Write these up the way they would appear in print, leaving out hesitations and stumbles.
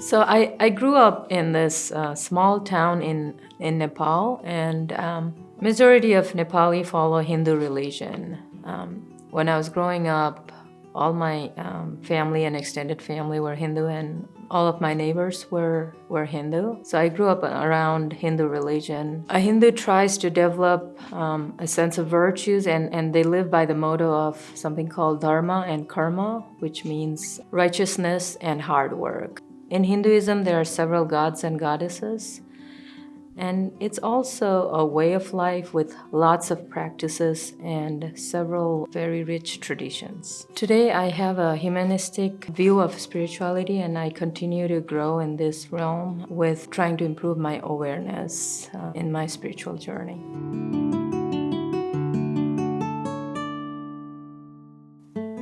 So I grew up in this small town in Nepal, and majority of Nepali follow Hindu religion. When I was growing up, all my family and extended family were Hindu, and all of my neighbors were Hindu. So I grew up around Hindu religion. A Hindu tries to develop a sense of virtues, and they live by the motto of something called dharma and karma, which means righteousness and hard work. In Hinduism, there are several gods and goddesses, and it's also a way of life with lots of practices and several very rich traditions. Today, I have a humanistic view of spirituality, and I continue to grow in this realm with trying to improve my awareness in my spiritual journey.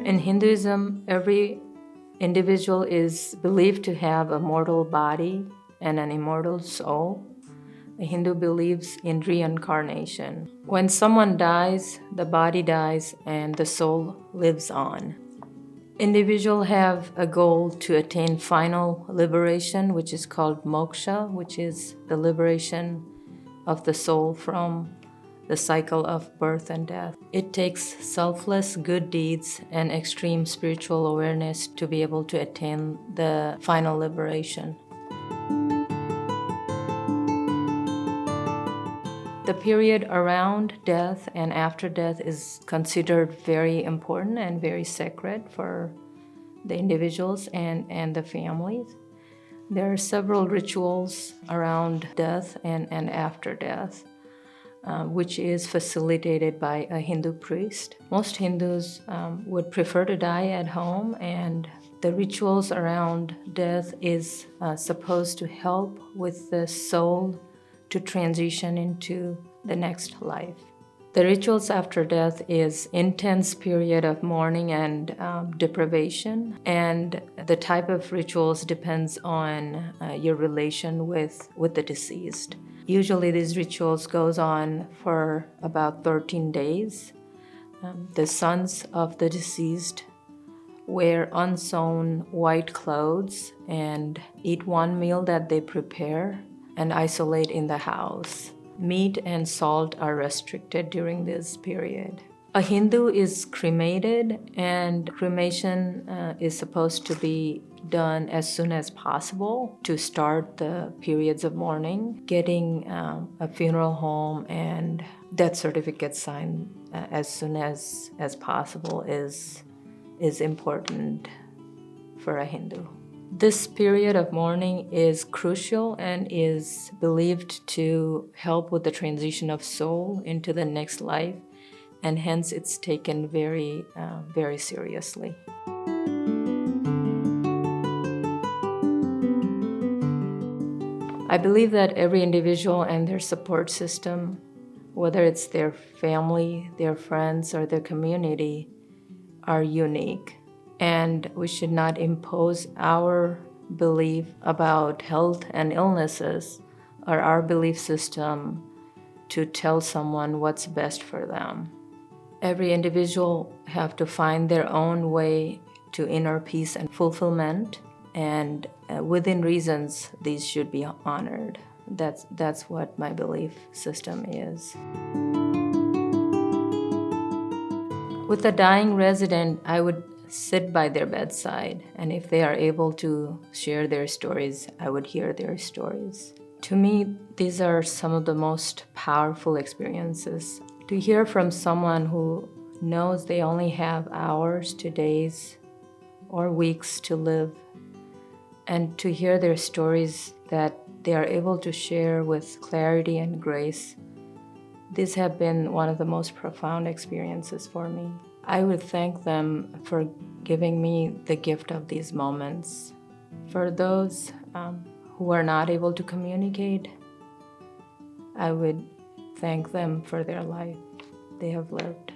In Hinduism, every individual is believed to have a mortal body and an immortal soul. A Hindu believes in reincarnation. When someone dies, the body dies and the soul lives on. Individuals have a goal to attain final liberation, which is called moksha, which is the liberation of the soul from the cycle of birth and death. It takes selfless good deeds and extreme spiritual awareness to be able to attain the final liberation. The period around death and after death is considered very important and very sacred for the individuals and the families. There are several rituals around death and after death, which is facilitated by a Hindu priest. Most Hindus would prefer to die at home, and the rituals around death is supposed to help with the soul to transition into the next life. The rituals after death is intense period of mourning and deprivation, and the type of rituals depends on your relation with the deceased. Usually these rituals goes on for about 13 days. The sons of the deceased wear unsewn white clothes and eat one meal that they prepare and isolate in the house. Meat and salt are restricted during this period. A Hindu is cremated, and cremation is supposed to be done as soon as possible to start the periods of mourning. Getting a funeral home and death certificate signed as soon as possible is important for a Hindu. This period of mourning is crucial and is believed to help with the transition of soul into the next life, and hence it's taken very, very seriously. I believe that every individual and their support system, whether it's their family, their friends, or their community, are unique. And we should not impose our belief about health and illnesses or our belief system to tell someone what's best for them. Every individual have to find their own way to inner peace and fulfillment, and within reasons, these should be honored. That's what my belief system is. With a dying resident, I would sit by their bedside, and if they are able to share their stories, I would hear their stories. To me, these are some of the most powerful experiences. To hear from someone who knows they only have hours to days or weeks to live, and to hear their stories that they are able to share with clarity and grace, these have been one of the most profound experiences for me. I would thank them for giving me the gift of these moments. For those who are not able to communicate, I would thank them for their life they have lived.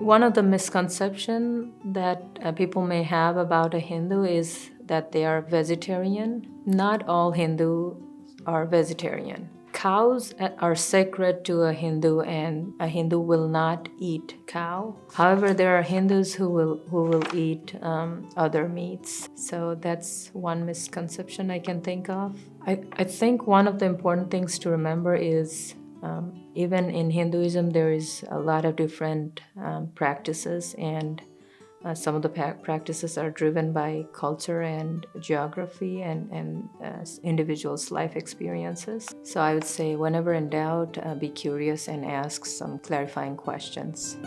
One of the misconceptions that people may have about a Hindu is that they are vegetarian. Not all Hindus are vegetarian. cows are sacred to a Hindu, and a Hindu will not eat cow. However, there are Hindus who will eat other meats. So that's one misconception I can think of. I think one of the important things to remember is even in Hinduism, there is a lot of different practices, and some of the practices are driven by culture and geography and individuals' life experiences. So I would say, whenever in doubt, be curious and ask some clarifying questions.